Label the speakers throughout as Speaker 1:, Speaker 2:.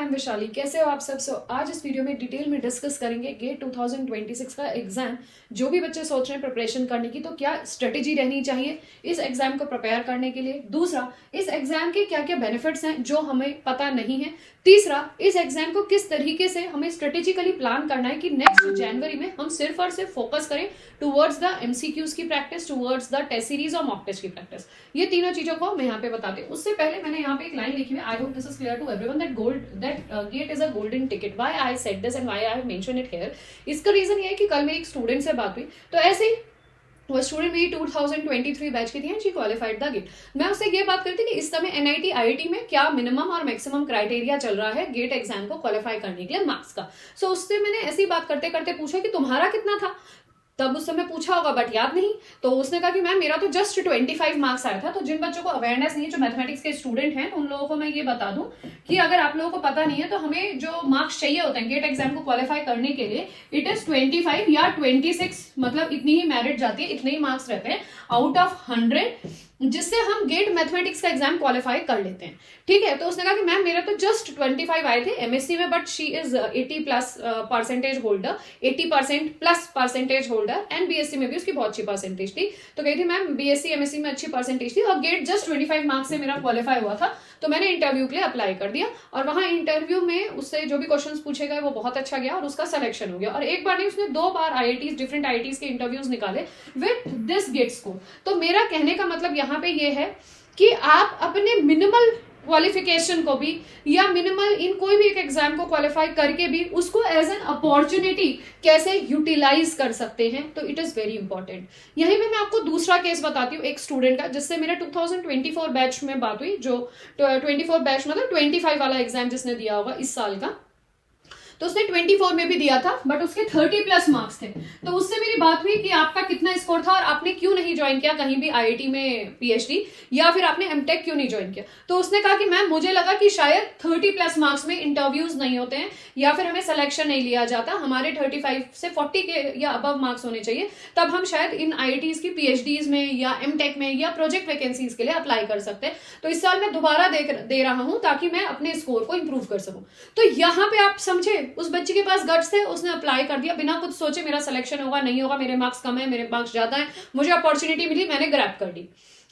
Speaker 1: M Vishali, कैसे हो आप सब। आज इस वीडियो में डिटेल में डिस्कस करेंगे गेट 2026 का एग्जाम। जो भी बच्चे सोच रहे हैं प्रिपरेशन करने की, तो क्या स्ट्रेटेजी रहनी चाहिए इस एग्जाम को प्रिपेयर करने के लिए। दूसरा, इस एग्जाम के क्या क्या बेनिफिट्स हैं जो हमें पता नहीं है। तीसरा, इस एग्जाम को किस तरीके से हमें स्ट्रेटेजिकली प्लान करना है कि नेक्स्ट जनवरी में हम सिर्फ और सिर्फ फोकस करें टुवर्ड्स द एमसीक्यूज की practice, towards the test series और मॉक टेस्ट की प्रैक्टिस। ये तीनों चीजों को मैं यहाँ पे बताती हूँ। उससे पहले मैंने यहाँ पे एक लाइन लिखी है, I hope this is clear to everyone that GATE is a golden ticket. Why I said this and why I have mention it here. इसका रीजन ये है कि कल मेरी एक स्टूडेंट से बात हुई, तो ऐसे ही वो स्टूडेंट मेरी 2023 बैच की थी and she qualified the GATE. मैं उससे ये बात करती कि इस समय एनआईटी आईआईटी में क्या मिनिमम और मैक्सिमम क्राइटेरिया चल रहा है गेट एग्जाम को क्वालिफाई करने के लिए मार्क्स का। सो उससे मैंने ऐसी बात करते करते पूछा कि तुम्हारा कितना था। तब उस समय पूछा होगा बट याद नहीं। तो उसने कहा कि मैम मेरा तो जस्ट 25 मार्क्स आया था। तो जिन बच्चों को अवेयरनेस नहीं है, जो मैथमेटिक्स के स्टूडेंट हैं, उन लोगों को मैं ये बता दूं कि अगर आप लोगों को पता नहीं है तो हमें जो मार्क्स चाहिए होते हैं गेट एग्जाम को क्वालिफाई करने के लिए, इट इज 25 या 26, मतलब इतनी ही मेरिट जाती है, इतने ही मार्क्स रहते हैं आउट ऑफ 100, जिससे हम गेट मैथमेटिक्स का एग्जाम क्वालिफाई कर लेते हैं। ठीक है। तो उसने कहा कि मैम मेरा तो जस्ट 25 आए थे एमएससी में, but she is 80+ percentage holder, 80% plus percentage holder, and BSc में भी उसकी बहुत अच्छी परसेंटेज थी। तो कही थी मैम बीएससी एमएससी में अच्छी परसेंटेज थी और गेट जस्ट 25 मार्क्स से मेरा क्वालिफाई हुआ था। तो मैंने इंटरव्यू के लिए अप्लाई कर दिया और वहां इंटरव्यू में उससे जो भी क्वेश्चंस पूछे गए वो बहुत अच्छा गया और उसका सिलेक्शन हो गया। और एक बार नहीं, उसने 2 बार आईआईटीज, डिफरेंट आईआईटीज के इंटरव्यूज निकाले विथ दिस गेट स्कोर। तो मेरा कहने का मतलब यहाँ पे ये है कि आप अपने मिनिमल क्वालिफिकेशन को भी या मिनिमल इन कोई भी एक एग्जाम को क्वालिफाई करके भी उसको एज एन अपॉर्चुनिटी कैसे यूटिलाइज कर सकते हैं, तो इट इज वेरी इंपॉर्टेंट। यहीं पे मैं आपको दूसरा केस बताती हूँ एक स्टूडेंट का, जिससे मेरे 2024 बैच में बात हुई। जो 24 बैच मतलब 25 वाला एग्जाम जिसने दिया होगा इस साल का, तो उसने 24 में भी दिया था बट उसके 30+ मार्क्स थे। तो उससे मेरी बात हुई कि आपका कितना स्कोर था और आपने क्यों नहीं ज्वाइन किया कहीं भी आईआईटी में पीएचडी, या फिर आपने एमटेक क्यों नहीं ज्वाइन किया। तो उसने कहा कि मैम मुझे लगा कि शायद 30+ मार्क्स में इंटरव्यूज नहीं होते हैं या फिर हमें सिलेक्शन नहीं लिया जाता, हमारे 35 से 40 के या अबव मार्क्स होने चाहिए, तब हम शायद इन आईआईटीज की पीएचडीज में या एमटेक में या प्रोजेक्ट वैकेंसीज के लिए अप्लाई कर सकते हैं। तो इस साल मैं दोबारा दे रहा हूं ताकि मैं अपने स्कोर को इंप्रूव कर सकूं। तो यहाँ पे आप समझे, उस बच्चे के पास गट्स थे, उसने अप्लाई कर दिया बिना कुछ सोचे मेरा सिलेक्शन होगा नहीं होगा, मेरे मार्क्स कम है मेरे मार्क्स ज्यादा है, मुझे अपॉर्चुनिटी मिली, मैंने ग्रैब कर दी।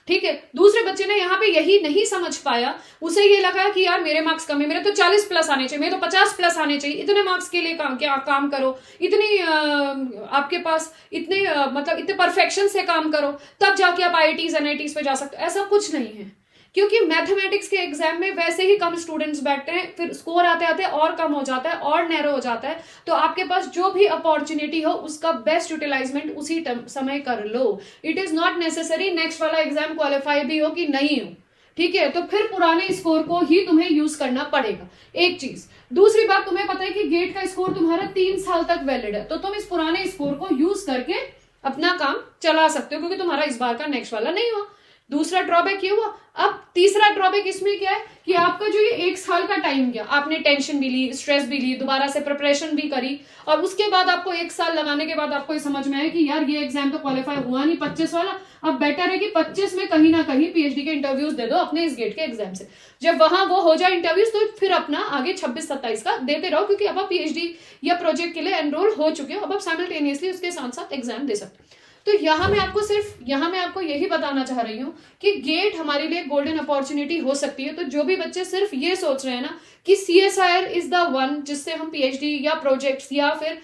Speaker 1: ठीक है। दूसरे बच्चे ने यहाँ पे यही नहीं समझ पाया, उसे ये लगा कि यार मेरे मार्क्स कम है, मेरे तो 40+ आने चाहिए, मेरे तो 50+ आने चाहिए, इतने मार्क्स के लिए काम करो, इतनी आपके पास इतने मतलब इतने परफेक्शन से काम करो, तब जाके आप आईआईटीज एनआईटीज पे जा सकते हो। ऐसा कुछ नहीं है, क्योंकि मैथमेटिक्स के एग्जाम में वैसे ही कम स्टूडेंट्स बैठते हैं, फिर स्कोर आते आते और कम हो जाता है और नैरो हो जाता है। तो आपके पास जो भी अपॉर्चुनिटी हो उसका बेस्ट यूटिलाइजमेंट उसी समय कर लो। It is not necessary next वाला एग्जाम क्वालिफाई भी हो कि नहीं हो, ठीक है, तो फिर पुराने स्कोर को ही तुम्हें यूज करना पड़ेगा। एक चीज। दूसरी बात, तुम्हें पता है कि गेट का स्कोर तुम्हारा 3 साल तक वैलिड है, तो तुम इस पुराने स्कोर को यूज करके अपना काम चला सकते हो, क्योंकि तुम्हारा इस बार का नेक्स्ट वाला नहीं हुआ। दूसरा ड्रॉबैक ये हुआ। अब तीसरा ड्रॉबैक इसमें क्या है कि आपका जो ये 1 साल का टाइम गया, आपने टेंशन भी ली, स्ट्रेस भी ली, दोबारा से प्रिपरेशन भी करी, और उसके बाद आपको 1 साल लगाने के बाद आपको ये समझ में आया कि यार ये एग्जाम तो क्वालिफाई हुआ नहीं 25 वाला, अब बेटर है कि 25 में कहीं ना कहीं पीएचडी के इंटरव्यूज दे दो अपने इस गेट के एग्जाम से। जब वहां वो हो जाए इंटरव्यूज, तो फिर अपना आगे 26-27 का देते रहो, क्योंकि अब आप पीएचडी या प्रोजेक्ट के लिए एनरोल हो चुके हो, अब आप साइमल्टेनियसली उसके साथ साथ एग्जाम दे सकते हो। तो यहाँ मैं आपको यही बताना चाह रही हूँ कि गेट हमारे लिए गोल्डन अपॉर्चुनिटी हो सकती है। तो जो भी बच्चे सिर्फ ये सोच रहे हैं ना कि सीएसआईआर इज द वन जिससे हम पीएचडी या प्रोजेक्ट्स या फिर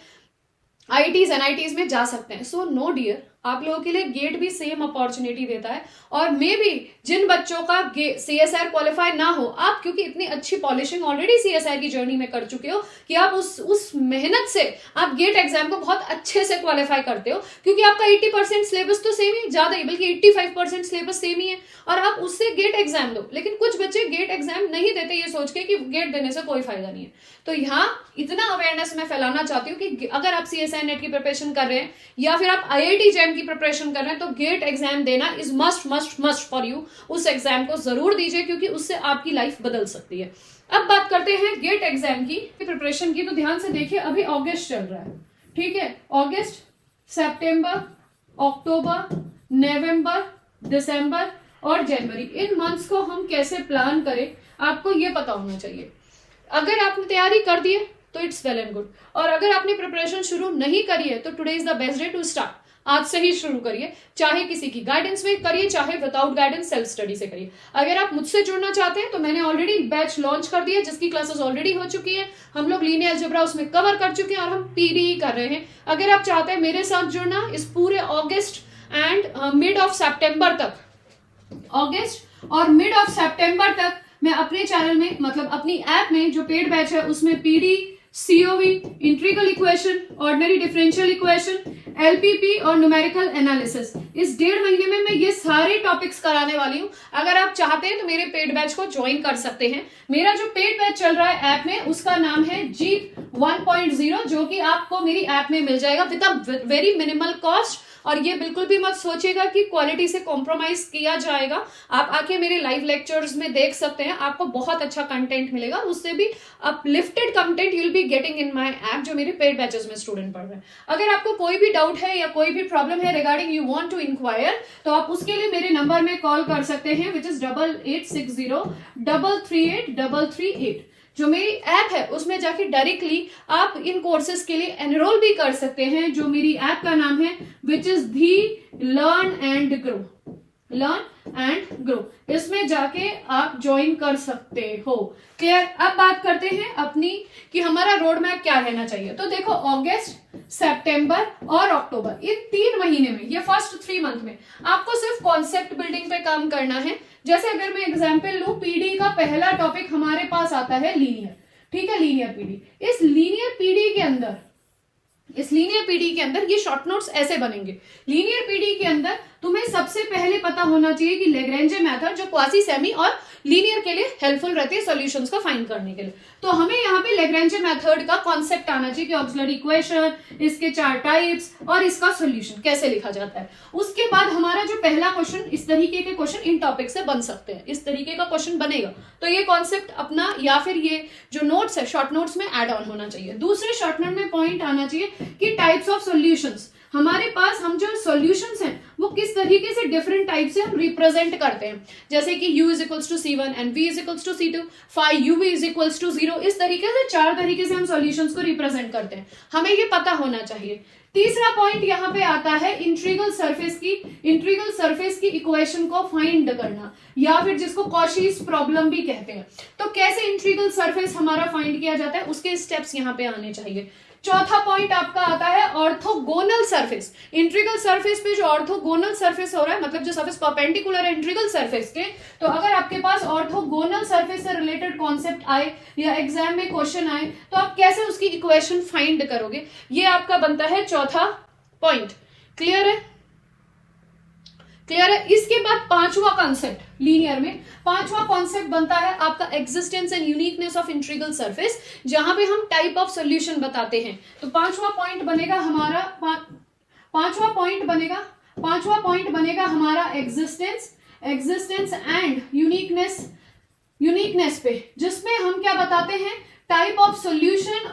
Speaker 1: आईआईटीज एनआईटीज में जा सकते हैं, सो नो डियर, आप लोगों के लिए गेट भी सेम अपॉर्चुनिटी देता है। और मे बी जिन बच्चों का सीएसआईआर क्वालिफाई ना हो, आप क्योंकि इतनी अच्छी पॉलिशिंग ऑलरेडी सीएसआईआर की जर्नी में कर चुके हो कि आप उस मेहनत से आप गेट एग्जाम को बहुत अच्छे से क्वालिफाई करते हो, क्योंकि आपका 80% सिलेबस तो सेम ही, ज्यादा ही बल्कि 85% सिलेबस सेम ही है, और आप उससे गेट एग्जाम दो। लेकिन कुछ बच्चे गेट एग्जाम नहीं देते ये सोच के कि गेट देने से कोई फायदा नहीं है। तो यहाँ इतना अवेयरनेस मैं फैलाना चाहती हूँ कि अगर आप सीएसआईआर नेट की प्रिपरेशन कर रहे हैं या फिर आप आईआईटी जैम की प्रिपरेशन कर रहे हैं, तो गेट एग्जाम देना इज मस्ट फॉर यू। उस एग्जाम को जरूर दीजिए, क्योंकि उससे आपकी लाइफ बदल सकती है। अब बात करते हैं गेट एग्जाम की प्रिपरेशन की। तो ध्यान से देखिए, अभी अगस्त चल रहा है, ठीक है, अगस्त, सितंबर, अक्टूबर, नवंबर, दिसंबर और जनवरी, इन मंथ्स को हम कैसे प्लान करें आपको ये पता होना चाहिए। अगर आपने तैयारी कर दी है तो इट्स वेल एंड गुड, और अगर आपने प्रिपरेशन शुरू नहीं करी है तो today is the best day to start. आज से ही शुरू करिए, चाहे किसी की गाइडेंस में करिए, चाहे विदाउट गाइडेंस सेल्फ स्टडी से करिए। अगर आप मुझसे जुड़ना चाहते हैं तो मैंने ऑलरेडी बैच लॉन्च कर दिया जिसकी क्लासेस ऑलरेडी हो चुकी है। हम लोग लीनियर अलजेब्रा उसमें कवर कर चुके हैं और हम पीडी कर रहे हैं। अगर आप चाहते हैं मेरे साथ जुड़ना इस पूरे अगस्त एंड मिड ऑफ सितंबर तक, अगस्त और मिड ऑफ सितंबर तक मैं अपने चैनल में, मतलब अपनी ऐप में जो पेड बैच है उसमें PD, CoV, integral equation, ordinary differential equation, LPP और न्यूमेरिकल एनालिसिस, इस 1.5 महीने में मैं ये सारे टॉपिक्स कराने वाली हूं। अगर आप चाहते हैं तो मेरे पेड बैच को ज्वाइन कर सकते हैं। मेरा जो पेड बैच चल रहा है ऐप में उसका नाम है जीत 1.0, जो कि आपको मेरी ऐप में मिल जाएगा with a very minimal cost. और ये बिल्कुल भी मत सोचिएगा कि क्वालिटी से कॉम्प्रोमाइज किया जाएगा। आप आके मेरे लाइव लेक्चर्स में देख सकते हैं, आपको बहुत अच्छा कंटेंट मिलेगा, उससे भी uplifted content you will be getting in my app जो मेरे पेड बैचेस में स्टूडेंट पढ़ रहे हैं। अगर आपको कोई भी डाउट है या कोई भी प्रॉब्लम है regarding you want to inquire, तो आप उसके लिए मेरे नंबर में कॉल कर सकते हैं विच इज 8860338338। जो मेरी ऐप है उसमें जाके डायरेक्टली आप इन कोर्सेज के लिए एनरोल भी कर सकते हैं, जो मेरी ऐप का नाम है which is the learn and grow, learn and grow. इसमें जाके आप ज्वाइन कर सकते हो। क्लियर? अब बात करते हैं अपनी कि हमारा रोड मैप क्या रहना चाहिए। तो देखो अगस्त, सितंबर और अक्टूबर, इन 3 महीने में, ये फर्स्ट 3 मंथ में आपको सिर्फ कॉन्सेप्ट बिल्डिंग पे काम करना है। जैसे अगर मैं एग्जाम्पल लूं, पीडी का पहला टॉपिक हमारे पास आता है लीनियर, ठीक है, लीनियर पीडी। इस लीनियर पीडी के अंदर ये शॉर्ट नोट्स ऐसे बनेंगे। लीनियर पीडी के अंदर तुम्हें सबसे पहले पता होना चाहिए कि लेग्रेंजे मेथड जो क्वासी सेमी और लीनियर के लिए हेल्पफुल रहती है सॉल्यूशंस को फाइंड करने के लिए। तो हमें यहाँ पे लेग्रेंजे मेथड का कॉन्सेप्ट आना चाहिए कि ऑक्सिलरी इक्वेशन, इसके 4 टाइप्स और इसका सॉल्यूशन कैसे लिखा जाता है। उसके बाद हमारा जो पहला क्वेश्चन, इस तरीके के क्वेश्चन इन टॉपिक से बन सकते हैं, इस तरीके का क्वेश्चन बनेगा। तो ये कॉन्सेप्ट अपना या फिर ये जो नोट्स है शॉर्ट नोट्स में एड ऑन होना चाहिए। दूसरे शॉर्ट नोट में पॉइंट आना चाहिए कि टाइप्स ऑफ सॉल्यूशंस, हमारे पास हम जो सॉल्यूशंस हैं वो किस तरीके से डिफरेंट टाइप से हम रिप्रेजेंट करते हैं। जैसे कि u is equals to C1 and v is equals to C2, phi uv is equals to 0। इस तरीके से 4 तरीके से हम सॉल्यूशंस को रिप्रेजेंट करते हैं, हमें ये पता होना चाहिए। तीसरा पॉइंट यहाँ पे आता है इंटीग्रल सरफेस की इक्वेशन को फाइंड करना, या फिर जिसको कॉशीज प्रॉब्लम भी कहते हैं। तो कैसे इंटीग्रल सरफेस हमारा फाइंड किया जाता है, उसके स्टेप्स यहाँ पे आने चाहिए। चौथा पॉइंट आपका आता है ऑर्थोगोनल सरफेस। इंटीग्रल सरफेस पे जो ऑर्थोगोनल सरफेस हो रहा है, मतलब जो सरफेस परपेंडिकुलर है इंटीग्रल सरफेस के, तो अगर आपके पास ऑर्थोगोनल सरफेस से रिलेटेड कॉन्सेप्ट आए या एग्जाम में क्वेश्चन आए तो आप कैसे उसकी इक्वेशन फाइंड करोगे, ये आपका बनता है चौथा पॉइंट। क्लियर है? क्लियर है? इसके बाद 5वां कॉन्सेप्ट, लीनियर में 5वां कॉन्सेप्ट बनता है आपका existence and uniqueness of integral surface, जहां पे हम टाइप ऑफ सॉल्यूशन बताते हैं। तो 5वां पॉइंट बनेगा हमारा 5वां पॉइंट बनेगा हमारा एग्जिस्टेंस एंड यूनिकनेस पे, जिसमें हम क्या बताते हैं, type of solution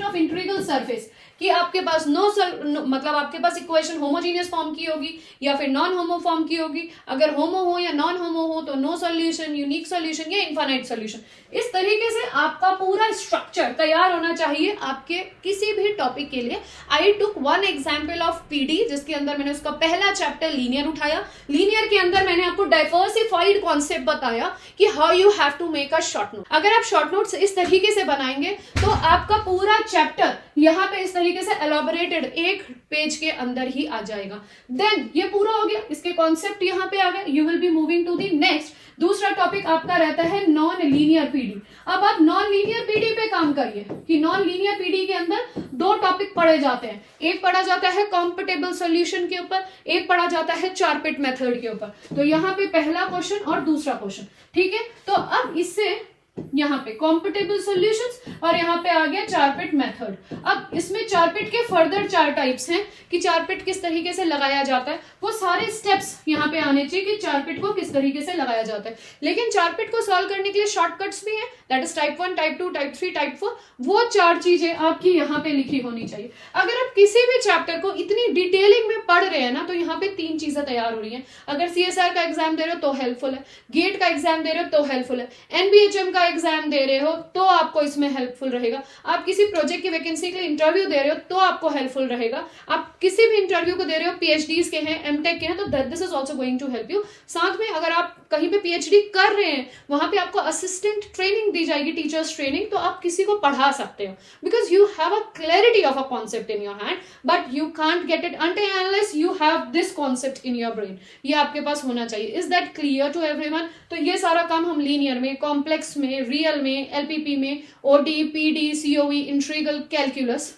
Speaker 1: of integral surface, कि आपके पास मतलब आपके पास इक्वेशन होमोजीनियस फॉर्म की होगी या फिर नॉन होमो फॉर्म की होगी। अगर होमो हो या नॉन होमो हो तो नो सॉल्यूशन, यूनिक सॉल्यूशन या इनफाइनाइट सॉल्यूशन। इस तरीके से आपका पूरा स्ट्रक्चर तैयार होना चाहिए आपके किसी भी टॉपिक के लिए। आई टुक 1 एग्जाम्पल ऑफ पीडी, जिसके अंदर मैंने उसका पहला चैप्टर लीनियर उठाया। लीनियर के अंदर मैंने आपको डाइवर्सिफाइड कॉन्सेप्ट बताया कि how you have to make a short note. अगर आप शॉर्ट नोट्स इस तरीके से बनाएंगे तो आपका पूरा चैप्टर यहाँ पे इस तरीके से एलॉबरेटेड एक पेज के अंदर ही आ जाएगा। देन ये पूरा हो गया, इसके कॉन्सेप्ट यहाँ पे आ गए। You will be moving to the next. दूसरा टॉपिक आपका रहता है नॉन लीनियर पीडी। अब आप नॉन लीनियर पीडी पे काम करिए कि नॉन लीनियर पीडी के अंदर 2 टॉपिक पढ़े जाते हैं। एक पढ़ा जाता है कॉम्पिटेबल सॉल्यूशन के ऊपर, एक पढ़ा जाता है चारपिट मेथड के ऊपर। तो यहाँ पे पहला क्वेश्चन और दूसरा क्वेश्चन, ठीक है। तो अब इससे यहाँ पे कॉम्पिटेबल सॉल्यूशंस और यहाँ पे आ गया चारपिट मेथड। अब इसमें चारपिट के फर्दर 4 टाइप्स हैं कि चारपिट किस तरीके से लगाया जाता है, वो सारे स्टेप्स यहाँ पे आने चाहिए कि चारपिट को किस तरीके से लगाया जाता है। लेकिन चारपिट को सॉल्व करने के लिए शॉर्टकट्स भी हैं, that is type 1, type 2, type 3, type 4। वो 4 चीजें आपकी यहाँ पे लिखी होनी चाहिए। अगर आप किसी भी चैप्टर को इतनी डिटेलिंग में पढ़ रहे हैं ना, तो यहाँ पे 3 चीजें तैयार हो रही है। अगर CSR का एग्जाम दे रहे हो तो हेल्पफुल है, गेट का एग्जाम दे रहे हो तो हेल्पफुल है, NBHM का एग्जाम दे रहे हो तो आपको इसमें हेल्पफुल रहेगा, आप किसी प्रोजेक्ट की वैकेंसी के लिए इंटरव्यू दे रहे हो तो आपको हेल्पफुल रहेगा, आप किसी भी इंटरव्यू को दे रहे हो पीएचडीज के हैं, एमटेक के हैं, तो this is also going to help you. साथ में अगर आप कहीं पे पीएचडी कर रहे हैं, वहां पे आपको असिस्टेंट ट्रेनिंग दी जाएगी, टीचर्स ट्रेनिंग, तो आप किसी को पढ़ा सकते हो, because you have a clarity of a concept in your hand, but you can't get it until unless you have this concept in your brain. ये आपके पास होना चाहिए। Is that clear to everyone? तो ये सारा काम हम लीनियर में, कॉम्प्लेक्स में, रियल में, एलपीपी में, OD, PD, COE, integral, calculus,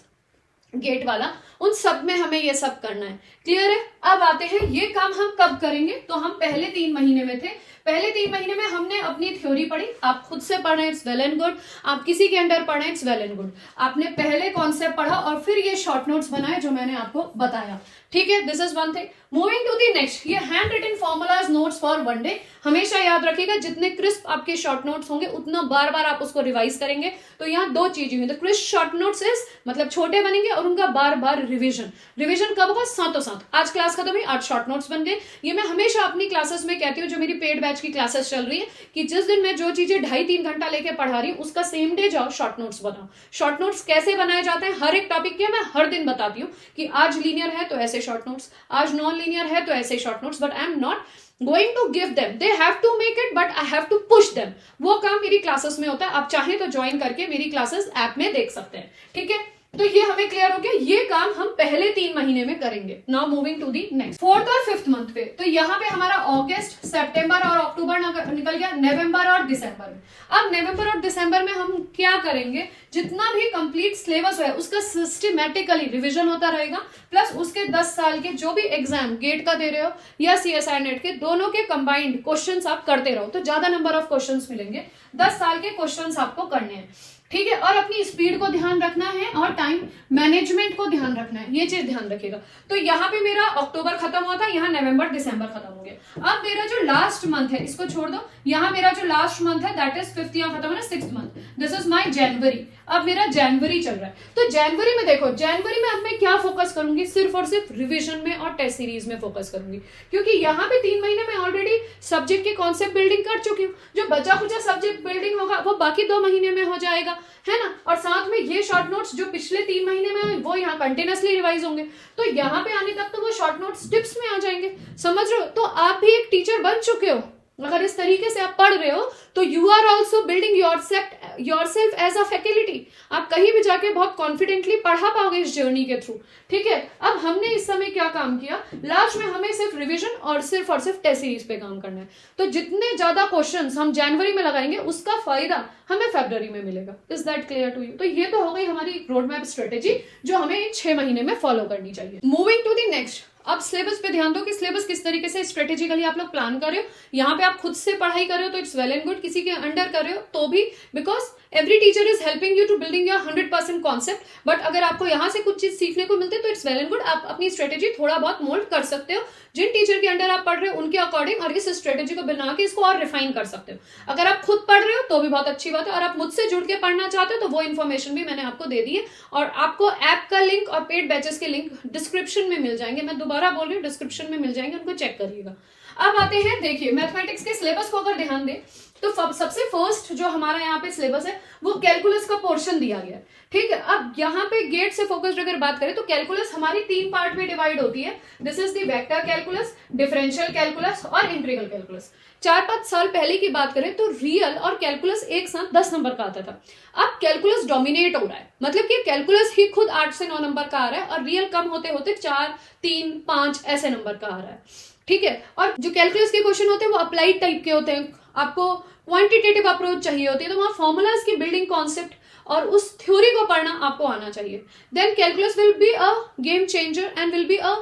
Speaker 1: GATE वाला, उन सब में हमें ये सब करना है। क्लियर है? अब आते हैं ये काम हम कब करेंगे। तो हम पहले 3 महीने में थे, पहले 3 महीने में हमने अपनी थ्योरी पढ़ी, आप खुद से पढ़े इट्स वेल एंड गुड, आप किसी के अंडर पढ़े इट्स वेल एंड गुड, आपने पहले कॉन्सेप्ट पढ़ा और फिर ये शॉर्ट नोट्स बनाए जो मैंने आपको बताया। ठीक है, this is one thing. Moving to the next, ये handwritten formulas notes for one day. हमेशा याद रखिएगा, जितने क्रिस्प आपके शॉर्ट नोट्स होंगे उतना बार बार आप उसको रिवाइज करेंगे। तो यहाँ 2 चीजें हुई, तो क्रिस्प शॉर्ट नोट्स इज मतलब छोटे बनेंगे और उनका बार बार रिविजन। रिविजन कब होगा? साथों साथ। आज क्लास खत्म हुई, 8 शॉर्ट नोट्स बन गए। ये मैं हमेशा अपनी क्लासेस में कहती हूँ, जो मेरी पेड बैच की क्लासेस चल रही है, कि जिस दिन मैं जो चीजें 2.5-3 घंटा लेके पढ़ा रही हूँ, उसका सेम डे जाओ शॉर्ट नोट्स बनाओ। शॉर्ट नोट्स कैसे बनाए जाते हैं हर एक टॉपिक के मैं हर दिन बताती हूँ, कि आज लीनियर है तो ऐसे शॉर्ट नोट्स, आज नॉन लीनियर है तो ऐसे short notes, but I am not going to give them, they have to make it, but I have to push them. वो काम मेरी क्लासेस में होता है, आप चाहें तो ज्वाइन करके मेरी क्लासेस ऐप में देख सकते हैं। ठीक है, तो ये हमें क्लियर हो गया, ये काम हम पहले 3 महीने में करेंगे। Now moving to the next 4th और 5th मंथ पे। तो यहाँ पे हमारा अगस्त, सितंबर और अक्टूबर निकल गया, नवंबर और दिसंबर में। अब नवंबर और दिसंबर में हम क्या करेंगे, जितना भी कंप्लीट सिलेबस है उसका सिस्टमैटिकली रिवीजन होता रहेगा, प्लस उसके 10 साल के जो भी एग्जाम गेट का दे रहे हो या सीएसआई नेट के, दोनों के कंबाइंड क्वेश्चंस आप करते रहो, तो ज्यादा नंबर ऑफ क्वेश्चंस मिलेंगे। 10 साल के क्वेश्चंस आपको करने हैं। ठीक है, और अपनी स्पीड को ध्यान रखना है और टाइम मैनेजमेंट को ध्यान रखना है, ये चीज ध्यान रखिएगा। तो यहाँ पे मेरा अक्टूबर खत्म हुआ था, यहाँ नवंबर दिसंबर खत्म हो गया। अब मेरा जो लास्ट मंथ है, इसको छोड़ दो, यहाँ मेरा जो लास्ट मंथ है दैट इज 5th, यहाँ खत्म हो रहा है 6th month, this is my January. अब मेरा जनवरी चल रहा है, तो जनवरी में देखो, जनवरी में अब मैं क्या फोकस करूंगी, सिर्फ और सिर्फ रिविजन में और टेस्ट सीरीज में फोकस करूंगी, क्योंकि यहाँ पे 3 महीने में ऑलरेडी सब्जेक्ट के कॉन्सेप्ट बिल्डिंग कर चुकी हूँ। जो बचा खुचा सब्जेक्ट बिल्डिंग होगा वो बाकी 2 महीने में हो जाएगा, है ना। और साथ में ये शॉर्ट नोट्स जो पिछले 3 महीने में हुए वो यहाँ कंटिन्यूसली रिवाइज होंगे, तो यहाँ पे आने तक तो वो शॉर्ट नोट्स टिप्स में आ जाएंगे, समझ रहे हो। तो आप भी एक टीचर बन चुके हो, अगर इस तरीके से आप पढ़ रहे हो तो you are also building yourself as a faculty. आप कहीं भी जाके बहुत कॉन्फिडेंटली पढ़ा पाओगे इस जर्नी के थ्रू। ठीक है, अब हमने इस समय क्या काम किया, लास्ट में हमें सिर्फ रिवीजन और सिर्फ टेस्ट सीरीज पे काम करना है। तो जितने ज्यादा क्वेश्चंस हम जनवरी में लगाएंगे उसका फायदा हमें फरवरी में मिलेगा। Is that clear to you? तो ये तो हो गई हमारी रोड मैप स्ट्रेटेजी जो हमें इन 6 महीने में फॉलो करनी चाहिए। मूविंग टू द नेक्स्ट, अब सिलेबस पे ध्यान दो कि सिलेबस किस तरीके से स्ट्रेटेजिकली आप लोग प्लान कर रहे हो। यहाँ पे आप खुद से पढ़ाई कर रहे हो तो इट्स वेल एंड गुड, किसी के अंडर कर रहे हो तो भी, because every teacher is helping you to building your 100% concept. But अगर आपको यहाँ से कुछ चीज सीखने को मिलते तो इट्स वेल एंड गुड, आप अपनी स्ट्रेटेजी थोड़ा बहुत मोल्ड कर सकते हो जिन टीचर के अंडर आप पढ़ रहे हो उनके अकॉर्डिंग, और इस स्ट्रेटेजी को बना के इसको और रिफाइन कर सकते हो। अगर आप खुद पढ़ रहे हो तो भी बहुत अच्छी बात है, और आप मुझसे जुड़ के पढ़ना चाहते हो तो वो इन्फॉर्मेशन भी मैंने आपको दे दी है, और आपको ऐप का लिंक और पेड बैचेस के लिंक डिस्क्रिप्शन में मिल जाएंगे। मैं दोबारा बोल रही हूँ, डिस्क्रिप्शन में मिल जाएंगे, उनको चेक करिएगा। अब आते हैं, देखिए मैथमेटिक्स के सिलेबस को अगर ध्यान दें तो सबसे फर्स्ट जो हमारा यहाँ पे सिलेबस है वो कैलकुलस का पोर्शन दिया गया है। ठीक है, अब यहाँ पे गेट से फोकस्ड अगर बात करें तो कैलकुलस हमारी 3 पार्ट में डिवाइड होती है। This is the vector calculus, differential calculus और इंटीग्रल कैलकुलस। 4-5 साल पहले की बात करें तो रियल और कैलकुलस एक साथ 10 नंबर का आता था। अब कैलकुलस डोमिनेट हो रहा है, मतलब कि कैलकुलस ही खुद 8 से 9 नंबर का आ रहा है, और रियल कम होते होते 4, 3, 5 ऐसे नंबर का आ रहा है। ठीक है, और जो कैलकुलस के क्वेश्चन होते हैं वो अप्लाइड टाइप के होते हैं, आपको क्वांटिटेटिव अप्रोच चाहिए होती है, तो वहां फॉर्मूलाज की बिल्डिंग कॉन्सेप्ट और उस थ्योरी को पढ़ना आपको आना चाहिए। Then calculus will be a game changer and will be a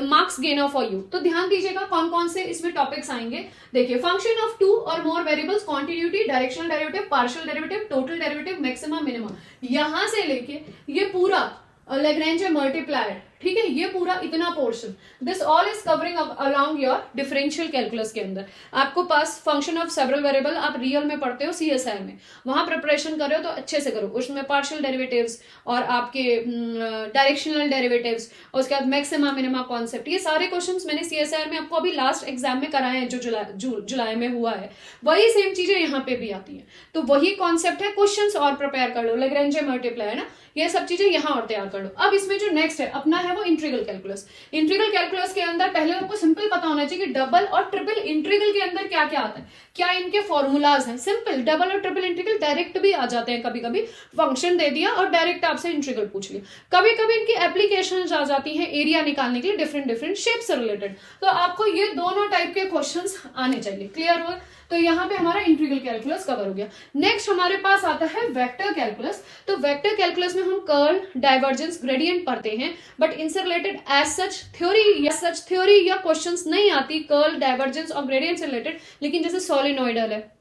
Speaker 1: marks gainer for you. तो ध्यान दीजिएगा कौन कौन से इसमें टॉपिक्स आएंगे। देखिए, फंक्शन ऑफ 2 और मोर variables, continuity, directional derivative, partial derivative, total derivative, maximum, minimum, यहां से लेके ये पूरा लैग्रेंज मल्टीप्लायर, ठीक है, ये पूरा इतना portion, this all is covering along your differential calculus के अंदर। आपको पास फंक्शन ऑफ सेवरल वेरिएबल आप रियल में पढ़ते हो सीएसआई में, वहां प्रिपरेशन कर रहे हो तो अच्छे से करो। उसमें पार्शियल डेरिवेटिव्स और आपके डायरेक्शनल डेरिवेटिव्स, उसके बाद मैक्सिमा मिनिमा कॉन्सेप्ट, ये सारे क्वेश्चंस मैंने सीएसआई में आपको अभी लास्ट एग्जाम में कराए हैं, जो जुलाई में हुआ है, वही सेम चीजें यहाँ पे भी आती है। तो वही कॉन्सेप्ट है, क्वेश्चंस और प्रिपेयर कर लो, लैग्रेंज मल्टीप्लाई है ना, ये सब चीजें यहाँ और तैयार कर लो। अब इसमें जो नेक्स्ट है अपना है वो इंटीग्रल कैलकुलस। इंटीग्रल कैलकुलस के अंदर पहले आपको सिंपल पता होना चाहिए कि डबल और ट्रिपल इंटीग्रल के अंदर क्या क्या आता है, क्या इनके फॉर्मूलाज हैं। सिंपल डबल और ट्रिपल इंटीग्रल डायरेक्ट भी आ जाते हैं, कभी कभी फंक्शन दे दिया और डायरेक्ट आपसे इंटीग्रल पूछ लिया। कभी कभी इनकी एप्लीकेशन आ जाती है एरिया निकालने के लिए डिफरेंट डिफरेंट शेप से रिलेटेड। तो आपको ये दोनों टाइप के क्वेश्चन आने चाहिए। क्लियर हुआ? तो यहाँ पे हमारा इंटीग्रल कैलकुलस कवर हो गया। नेक्स्ट हमारे पास आता है वेक्टर कैलकुलस। तो वेक्टर कैलकुलस में हम कर्ल, डाइवर्जेंस, ग्रेडियंट पढ़ते हैं, बट इनसे रिलेटेड एज सच थ्योरी या क्वेश्चंस नहीं आती कर्ल, डाइवर्जेंस और ग्रेडियंट से रिलेटेड। लेकिन जैसे सॉलिनॉइडल है,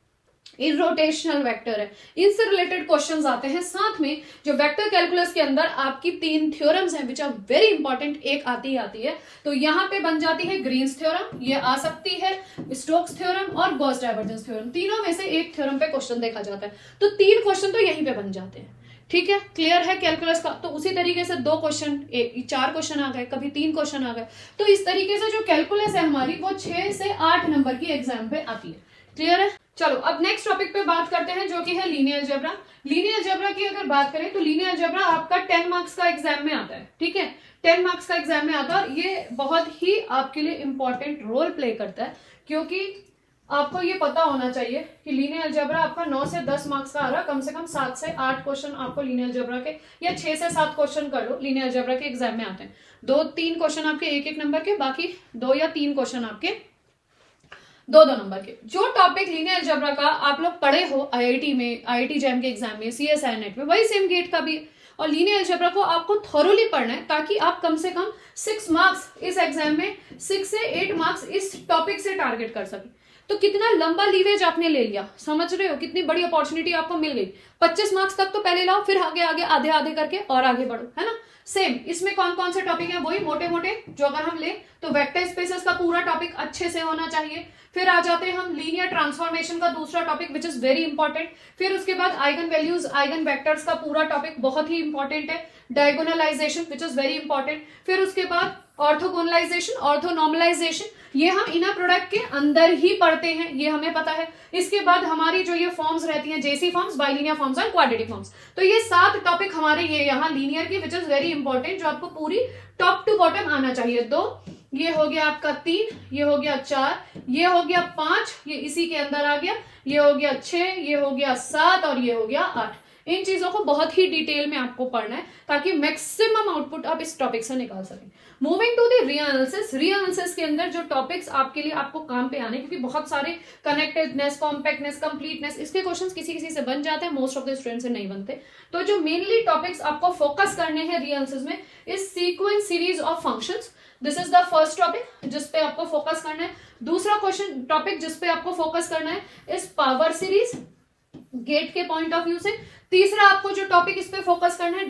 Speaker 1: इरोटेशनल वेक्टर है, इनसे रिलेटेड क्वेश्चंस आते हैं। साथ में जो वेक्टर कैलकुलस के अंदर आपकी 3 थ्योरम्स हैं विच आर वेरी इंपॉर्टेंट, एक आती है तो यहाँ पे बन जाती है ग्रीन्स थ्योरम, ये आ सकती है स्टोक्स थ्योरम और गॉस डाइवर्जेंस थ्योरम। तीनों में से एक थ्योरम पे क्वेश्चन देखा जाता है, तो 3 क्वेश्चन तो यहीं पे बन जाते हैं। ठीक है, क्लियर है कैलकुलस का? तो उसी तरीके से 2 क्वेश्चन, 4 क्वेश्चन आ गए, कभी 3 क्वेश्चन आ गए। तो इस तरीके से जो कैलकुलस है हमारी वो 6 से 8 नंबर की एग्जाम पे आती है। क्लियर है? चलो अब नेक्स्ट टॉपिक पे बात करते हैं जो कि है लीनियर अलजेब्रा। लीनियर अलजेब्रा की अगर बात करें तो लीनियर अलजेब्रा आपका 10 मार्क्स का एग्जाम में आता है। ठीक है, 10 मार्क्स का एग्जाम में आता है। ये बहुत ही आपके लिए इंपॉर्टेंट रोल प्ले करता है, क्योंकि आपको ये पता होना चाहिए कि लीनियर अलजेब्रा आपका 9 से 10 मार्क्स का आ रहा है। कम से कम 7 से 8 क्वेश्चन आपको लीनियर अलजेब्रा के, या 6 से 7 क्वेश्चन कर लो, लीनियर अलजेब्रा के एग्जाम में आते हैं। 2-3 क्वेश्चन आपके 1-1 नंबर के, बाकी 2 या 3 क्वेश्चन आपके 2-2 नंबर के। जो टॉपिक लीनियर अलजेब्रा का आप लोग पढ़े हो आईआईटी में, आईआईटी जैम के एग्जाम में, सीएसआई नेट में, वही सेम गेट का भी। और लीनियर अलजेब्रा को आपको थॉरोली पढ़ना है ताकि आप कम से कम 6 मार्क्स इस एग्जाम में, 6 से 8 मार्क्स इस टॉपिक से टारगेट कर सके। तो कितना लंबा लीवेज आपने ले लिया, समझ रहे हो? कितनी बड़ी अपॉर्चुनिटी आपको मिल गई। 25 मार्क्स तक तो पहले लाओ, फिर आगे आगे आधे आधे करके और आगे बढ़ो, है ना। सेम इसमें कौन कौन से टॉपिक है, वही मोटे मोटे जो अगर हम ले तो वेक्टर स्पेसेस का पूरा टॉपिक अच्छे से होना चाहिए। फिर आ जाते हैं हम लीनियर ट्रांसफॉर्मेशन का दूसरा topic which is very important. फिर उसके बाद आइगन वैल्यूज, आइगन वेक्टर्स का पूरा टॉपिक बहुत ही इंपॉर्टेंट है। डायगोनलाइजेशन विच इज वेरी इंपॉर्टेंट। फिर उसके बाद ऑर्थोगोनलाइजेशन, ऑर्थोनॉर्मलाइजेशन, ये हम इनर प्रोडक्ट के अंदर ही पढ़ते हैं, ये हमें पता है। इसके बाद हमारी जो ये फॉर्म्स रहती हैं, जेसी फॉर्म्स, बाइलिनियर फॉर्म्स और क्वाड्रेटिक फॉर्म्स। तो ये 7 टॉपिक हमारे ये यहाँ लीनियर की विच इज वेरी इंपॉर्टेंट, जो आपको पूरी टॉप टू बॉटम आना चाहिए। 2, ये हो गया आपका 3, ये हो गया 4, ये हो गया 5, ये इसी के अंदर आ गया, ये हो गया 6, ये हो गया 7 और ये हो गया 8। इन चीजों को बहुत ही डिटेल में आपको पढ़ना है ताकि मैक्सिमम आउटपुट आप इस टॉपिक से निकाल सकें। Moving to the real analysis. Real analysis के अंदर जो टॉपिक्स आपके लिए आपको काम पे आने, क्योंकि बहुत सारे कनेक्टेडनेस, कॉम्पैक्टनेस, कंप्लीटनेस, इसके क्वेश्चंस किसी किसी से बन जाते हैं, मोस्ट ऑफ द स्टूडेंट से नहीं बनते। तो जो मेनली टॉपिक्स आपको फोकस करने हैं रीएनालिसिस में, इस sequence series of functions, this is the first topic जिसपे आपको फोकस करना है। दूसरा क्वेश्चन टॉपिक जिसपे आपको फोकस करना है इस पावर सीरीज, गेट के पॉइंट ऑफ व्यू से। तीसरा आपको जो टॉपिक इस पे फोकस करना है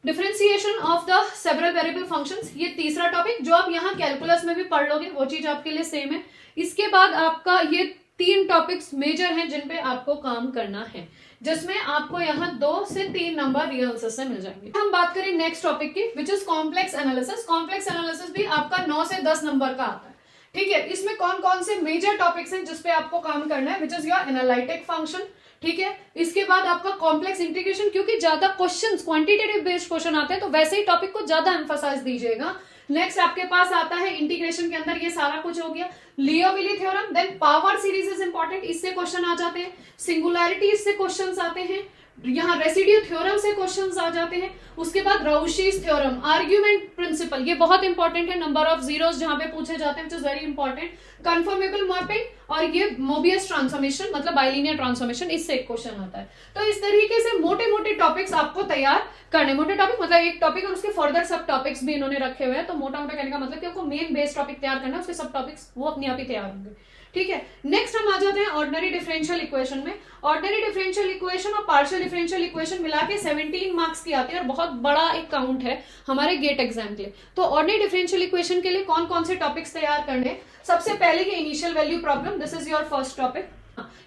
Speaker 1: differentiation of the several variable functions, ये तीसरा टॉपिक जो आप यहाँ कैलकुलस में भी पढ़ लोगे, वो चीज आपके लिए सेम है। इसके बाद आपका ये 3 टॉपिक्स मेजर हैं जिन पे आपको काम करना है, जिसमें आपको यहाँ 2 से 3 नंबर रीएनालिसिस से मिल जाएंगे। हम बात करें नेक्स्ट टॉपिक की which is complex analysis. Complex analysis भी आपका 9 से 10 नंबर का आता है। ठीक है, इसमें कौन कौन से मेजर टॉपिक्स हैं जिसपे आपको काम करना है, which is your analytic function. ठीक है, इसके बाद आपका कॉम्प्लेक्स इंटीग्रेशन, क्योंकि ज्यादा क्वेश्चंस क्वांटिटेटिव बेस्ड क्वेश्चन आते हैं तो वैसे ही टॉपिक को ज्यादा एम्फसाइज दीजिएगा। नेक्स्ट आपके पास आता है इंटीग्रेशन के अंदर, ये सारा कुछ हो गया। Liouville theorem, then power series is important, इससे क्वेश्चन आ जाते हैं। सिंगुलैरिटी से क्वेश्चंस आते हैं, यहाँ रेसिड्यू थ्योरम से क्वेश्चंस आ जाते हैं। उसके बाद राउशीज थ्योरम, आर्ग्यूमेंट प्रिंसिपल, ये बहुत इंपॉर्टेंट है, नंबर ऑफ जीरोस जहां पे पूछे जाते हैं, which is very important. Confirmable mapping और ये मोबियस ट्रांसफॉर्मेशन मतलब बाइलिनियर ट्रांसफॉर्मेशन, इससे एक क्वेश्चन आता है। तो इस तरीके से मोटे मोटे टॉपिक्स आपको तैयार करने, मोटे टॉपिक मतलब एक टॉपिक और उसके फर्दर सब टॉपिक्स भी इन्होंने रखे हुए हैं। तो मोटा मोटा कहने का मतलब कि आपको मेन बेस टॉपिक तैयार करना है, उसके सब टॉपिक्स वो अपने आप ही तैयार होंगे। ठीक है, नेक्स्ट हम आ जाते हैं ऑर्डिनरी डिफरेंशियल इक्वेशन में। ऑर्डिनरी डिफरेंशियल इक्वेशन और पार्शियल डिफरेंशियल इक्वेशन मिला के 17 मार्क्स की आती है और बहुत बड़ा एक काउंट है हमारे गेट एग्जाम के लिए। तो ऑर्डिनरी डिफरेंशियल इक्वेशन के लिए कौन कौन से टॉपिक्स तैयार करने, सबसे पहले ये initial value problem, this is your first topic.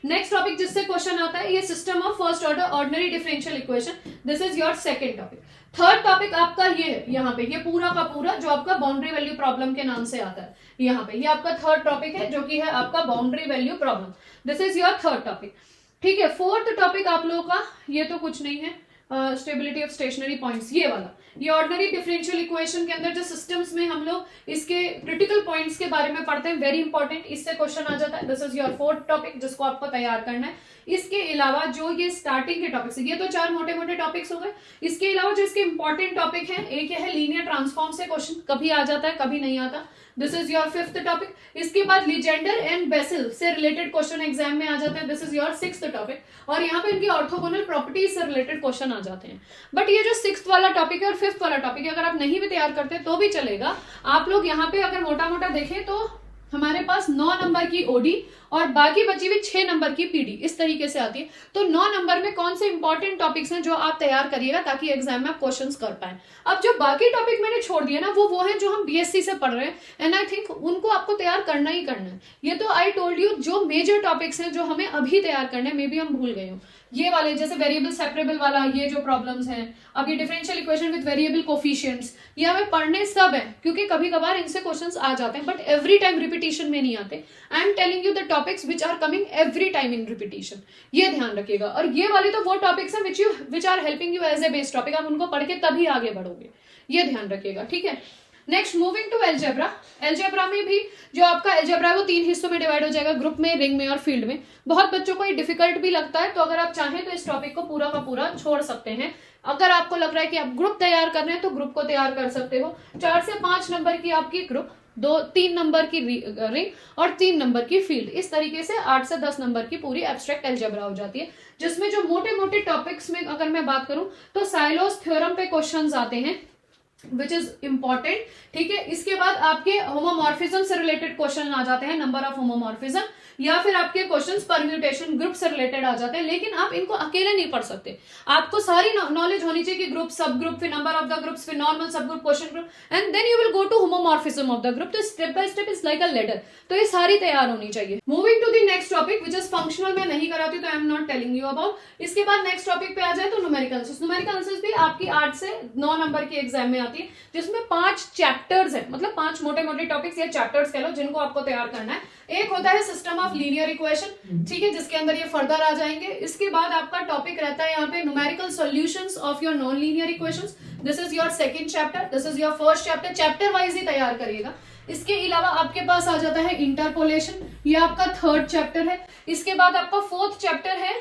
Speaker 1: Next topic जिससे क्वेश्चन आता है ये system of first order ordinary differential equation, this is your second topic. Third topic आपका ये है, यहाँ पे ये पूरा का पूरा जो आपका बाउंड्री वैल्यू प्रॉब्लम के नाम से आता है, यहाँ पे ये आपका थर्ड टॉपिक है जो कि है आपका boundary value problem, this is your third topic. ठीक है, फोर्थ टॉपिक आप लोगों का ये तो कुछ नहीं है, स्टेबिलिटी ऑफ स्टेशनरी पॉइंट्स, ये वाला, ये ऑर्डिनरी डिफरेंशियल इक्वेशन के अंदर जो सिस्टम्स में हम लोग इसके क्रिटिकल पॉइंट्स के बारे में पढ़ते हैं, वेरी इंपॉर्टेंट, इससे क्वेश्चन आ जाता है, this is your fourth topic जिसको आपको तैयार करना है। इसके अलावा जो ये स्टार्टिंग के टॉपिक्स, ये तो 4 मोटे मोटे टॉपिक्स हो गए, इसके अलावा जो इसके इंपॉर्टेंट टॉपिक है, एक है लीनियर ट्रांसफॉर्म से क्वेश्चन कभी आ जाता है कभी नहीं आता, this is your fifth topic. इसके बाद लीजेंडर एंड बेसिल से रिलेटेड क्वेश्चन एग्जाम में आ जाते हैं, this is your sixth topic, और यहाँ पे इनकी ऑर्थोगोनल प्रॉपर्टीज से रिलेटेड क्वेश्चन आ जाते हैं। बट ये जो सिक्स्थ वाला टॉपिक है और फिफ्थ वाला टॉपिक है, अगर आप नहीं भी तैयार करते तो भी चलेगा। आप लोग यहाँ पे अगर मोटा मोटा देखें तो हमारे पास 9 नंबर की ओडी और बाकी बची हुई 6 नंबर की पीडी इस तरीके से आती है। तो 9 नंबर में कौन से इंपॉर्टेंट टॉपिक्स हैं जो आप तैयार करिएगा ताकि एग्जाम में आप क्वेश्चंस कर पाए। अब जो बाकी टॉपिक मैंने छोड़ दिए ना वो है जो हम बीएससी से पढ़ रहे हैं, एंड आई थिंक उनको आपको तैयार करना ही करना है। ये तो आई टोल्ड यू जो मेजर टॉपिक्स हैं जो हमें अभी तैयार करने हैं, मे बी हम भूल गए हो, ये वाले जैसे वेरिएबल सेपरेबल वाला, ये जो प्रॉब्लम्स हैं, अब ये differential equation with variable coefficients, ये हमें पढ़ने सब है क्योंकि कभी कभार इनसे क्वेश्चंस आ जाते हैं बट एवरी टाइम रिपीटिशन में नहीं आते। I am telling you the topics which are coming every time in repetition, ये ध्यान रखिएगा। और ये वाले तो वो टॉपिक्स हैं which are helping you as a base topic, आप उनको पढ़ के तभी आगे बढ़ोगे, ये ध्यान रखिएगा। ठीक है, next moving to algebra. Algebra में भी जो आपका एलजेब्रा है वो 3 हिस्सों में डिवाइड हो जाएगा, ग्रुप में, रिंग में और फील्ड में। बहुत बच्चों को ये डिफिकल्ट भी लगता है, तो अगर आप चाहें तो इस टॉपिक को पूरा का पूरा छोड़ सकते हैं। अगर आपको लग रहा है कि आप ग्रुप तैयार कर रहे हैं तो ग्रुप को तैयार कर सकते हो। 4 से 5 नंबर की आपकी ग्रुप, 3 नंबर की रिंग और 3 नंबर की फील्ड, इस तरीके से 8 से 10 नंबर की पूरी एब्स्ट्रैक्ट एलजेब्रा हो जाती है, जिसमें जो मोटे मोटे टॉपिक्स में अगर मैं बात करूं तो साइलोस थ्योरम पे क्वेश्चंस आते हैं विच इज इंपॉर्टेंट। ठीक है, इसके बाद आपके होमोमॉर्फिज्म से रिलेटेड क्वेश्चन आ जाते हैं, नंबर ऑफ होमोमॉर्फिज्म, या फिर आपके क्वेश्चंस परम्यूटेशन ग्रुप से रिलेटेड आ जाते हैं। लेकिन आप इनको अकेले नहीं पढ़ सकते, आपको सारी नॉलेज होनी चाहिए कि ग्रुप, सब ग्रुप, फिर नंबर ऑफ द ग्रुप्स, फिर normal subgroup, quotient group, and then you will go to homomorphism of the group. तो step by step is like a ladder, तो ये सारी तैयार होनी चाहिए। Moving to the next topic which is functional, मैं नहीं कराती तो I am not telling you about. इसके बाद नेक्स्ट टॉपिक पे आ जाए तो न्यूमेरिकल एनालिसिस। न्यूमेरिकल एनालिसिस भी आपकी 8 से 9 नंबर की एग्जाम में आती है, जिसमें 5 चैप्टर्स है, मतलब 5 मोटे मोटे टॉपिक्स या चैप्टर्स कह लो जिनको आपको तैयार करना है। एक होता है सिस्टम ऑफ लीनियर इक्वेशन, ठीक है, जिसके अंदर ये फर्दर आ जाएंगे। इसके बाद आपका टॉपिक रहता है यहाँ पे numerical solutions of your non linear equations, this is your second chapter, this is your first chapter, chapter wise ही तैयार करिएगा। इसके अलावा आपके पास आ जाता है इंटरपोलेशन, ये आपका थर्ड चैप्टर है। इसके बाद आपका फोर्थ चैप्टर है,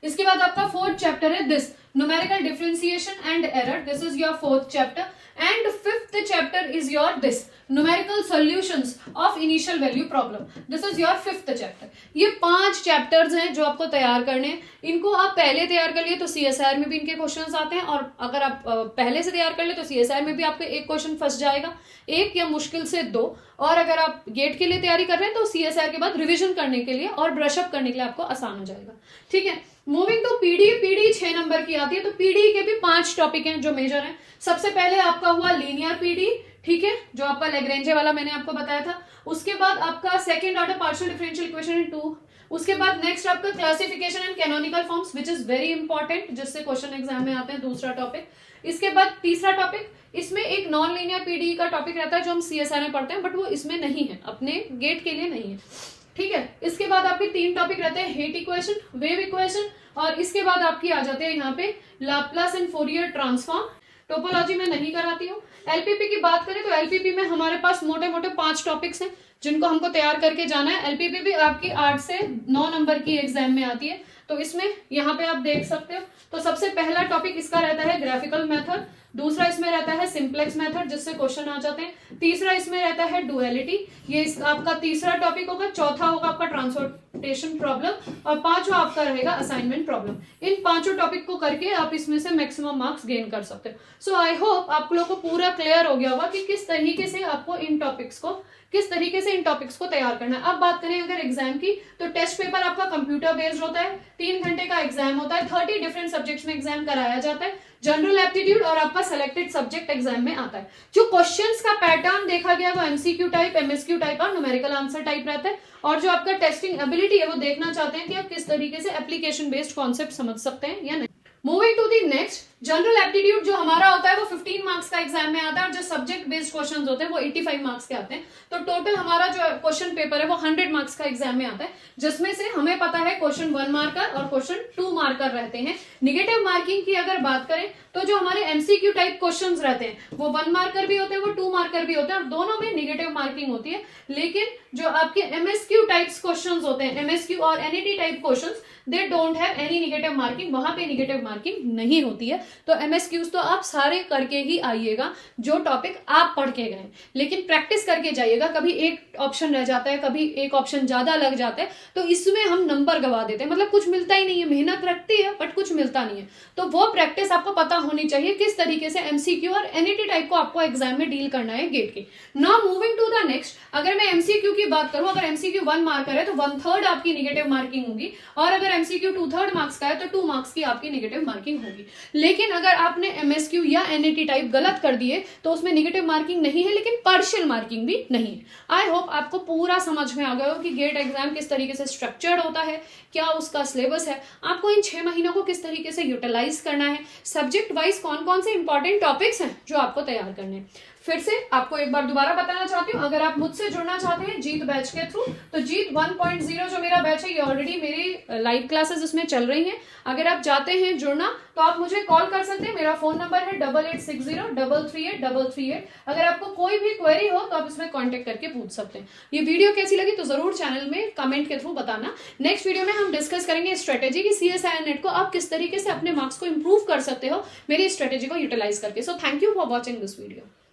Speaker 1: इसके बाद आपका फोर्थ चैप्टर है this numerical differentiation and error, this is your fourth chapter, and fifth chapter is your this numerical solutions of initial value problem, this is your fifth chapter. ये 5 chapters हैं जो आपको तैयार करने हैं। इनको आप पहले तैयार कर लिए तो सीएसआर में भी इनके क्वेश्चंस आते हैं, और अगर आप पहले से तैयार कर ले तो सीएसआर में भी आपका एक क्वेश्चन फंस जाएगा, एक या मुश्किल से 2। और अगर आप गेट के लिए तैयारी कर रहे हैं तो सीएसआर के बाद रिविजन करने के लिए और ब्रशअप करने के लिए आपको आसान हो जाएगा। ठीक है, moving to PD. PD 6 number की आती है, तो पीडी के भी 5 टॉपिक हैं जो मेजर हैं। सबसे पहले आपका हुआ लीनियर पीडी, ठीक है, जो आपका लैग्रेंजे वाला मैंने आपको बताया था। उसके बाद आपका second order partial differential equation in 2। उसके बाद नेक्स्ट आपका classification and canonical forms which is very important, जिससे क्वेश्चन एग्जाम में आते हैं, दूसरा टॉपिक। इसके बाद तीसरा टॉपिक, इसमें एक नॉन लीनियर पीडी का टॉपिक रहता है जो हम सीएसआर में पढ़ते हैं, बट वो इसमें नहीं है, अपने गेट के लिए नहीं है। ठीक है, इसके बाद आपके 3 टॉपिक रहते हैं, हेट इक्वेशन, वेव इक्वेशन, और इसके बाद आपकी आ जाते हैं यहाँ पे Laplace and Fourier transform. Topology में नहीं कराती हूँ। एलपीपी की बात करें तो एलपीपी में हमारे पास मोटे मोटे 5 टॉपिक्स हैं जिनको हमको तैयार करके जाना है। एलपीपी भी आपकी 8 से 9 नंबर की एग्जाम में आती है। तो इसमें यहाँ पे आप देख सकते हो, तो सबसे पहला टॉपिक इसका रहता है ग्राफिकल मेथड, दूसरा इसमें रहता है सिंप्लेक्स मेथड जिससे क्वेश्चन आ जाते हैं, तीसरा इसमें रहता है डुअलिटी, ये आपका तीसरा टॉपिक होगा, चौथा होगा आपका ट्रांसपोर्टेशन प्रॉब्लम, और पांचवा आपका रहेगा असाइनमेंट प्रॉब्लम। इन पांचों टॉपिक को करके आप इसमें से मैक्सिमम मार्क्स गेन कर सकते हो। सो आई होप आप लोगों को पूरा क्लियर हो गया होगा कि किस तरीके से आपको इन टॉपिक्स को तैयार करना है। अब बात करें अगर एग्जाम की, तो टेस्ट पेपर आपका कंप्यूटर बेस्ड होता है, 3 घंटे का एग्जाम होता है, 30 डिफरेंट सब्जेक्ट्स में एग्जाम कराया जाता है, जनरल एप्टीट्यूड और आपका सेलेक्टेड सब्जेक्ट एग्जाम में आता है। जो क्वेश्चंस का पैटर्न देखा गया वो एमसीक्यू टाइप, एमएसक्यू टाइप और न्यूमेरिकल आंसर टाइप रहता है, और जो आपका टेस्टिंग एबिलिटी है वो देखना चाहते हैं कि आप किस तरीके से एप्लीकेशन बेस्ड कॉन्सेप्ट समझ सकते हैं या नहीं। Moving to the next, general aptitude जो हमारा होता है वो 15 मार्क्स का एग्जाम में आता है, और जो सब्जेक्ट बेस्ड क्वेश्चंस होते हैं वो 85 मार्क्स के आते हैं। तो टोटल हमारा जो क्वेश्चन पेपर है वो 100 मार्क्स का एग्जाम में आता है, जिसमें से हमें पता है क्वेश्चन 1 मार्कर और क्वेश्चन 2 मार्कर रहते हैं। निगेटिव मार्किंग की अगर बात करें तो जो हमारे एमसीक्यू टाइप क्वेश्चंस रहते हैं वो 1 मार्कर भी होते हैं, वो 2 मार्कर भी होते हैं, और दोनों में निगेटिव मार्किंग होती है। लेकिन जो आपके एमएसक्यू टाइप्स क्वेश्चंस होते हैं, एमएसक्यू और NET type questions, they don't have any negative marking, वहां पे निगेटिव मार्किंग नहीं होती है। तो एमएसक्यूज तो आप सारे करके ही आइएगा जो टॉपिक आप पढ़ के गए, लेकिन प्रैक्टिस करके जाइएगा। कभी एक ऑप्शन रह जाता है, कभी एक ऑप्शन ज्यादा लग जाता है, तो इसमें हम नंबर गवा देते हैं, मतलब कुछ मिलता ही नहीं है। मेहनत रखती है बट कुछ मिलता नहीं है। तो वो प्रैक्टिस आपको पता होनी चाहिए किस तरीके से एमसीक्यू और एनईटी टाइप को आपको एग्जाम में डील करना है गेट के। Now moving to the next, अगर मैं एमसीक्यू की बात करूं, अगर एमसीक्यू 1 मार्कर है तो 1/3 आपकी निगेटिव मार्किंग होगी, और अगर एमसीक्यू 2/3 मार्क्स का है तो 2 मार्क्स की आपकी निगेटिव मार्किंग होगी। लेकिन अगर आपने एमएसक्यू या एनईटी टाइप गलत कर दिए तो उसमें निगेटिव मार्किंग नहीं है, लेकिन पार्शियल मार्किंग भी नहीं है। आई होप आपको पूरा समझ में आ गया हो कि गेट एग्जाम किस तरीके से स्ट्रक्चर्ड होता है, क्या उसका सिलेबस है, आपको इन 6 महीनों को किस तरीके से यूटिलाइज करना है, सब्जेक्ट वाइज कौन कौन से इंपॉर्टेंट टॉपिक्स हैं जो आपको तैयार करने हैं। फिर से आपको एक बार दोबारा बताना चाहती हूँ, अगर आप मुझसे जुड़ना चाहते हैं जीत बैच के थ्रू, तो जीत 1.0 जो मेरा बैच है ये ऑलरेडी मेरी लाइव क्लासेस इसमें चल रही हैं। अगर आप चाहते हैं जुड़ना तो आप मुझे कॉल कर सकते हैं, मेरा फोन नंबर है 8860338338। अगर आपको कोई भी क्वेरी हो तो आप इसमें कॉन्टेक्ट करके पूछ सकते हैं। ये वीडियो कैसी लगी तो जरूर चैनल में कमेंट के थ्रू बताना। नेक्स्ट वीडियो में हम डिस्कस करेंगे स्ट्रेटेजी की, CSIR नेट को आप किस तरीके से अपने मार्क्स को इंप्रूव कर सकते हो मेरी स्ट्रेटेजी को यूटिलाइज करके। So thank you for watching this video.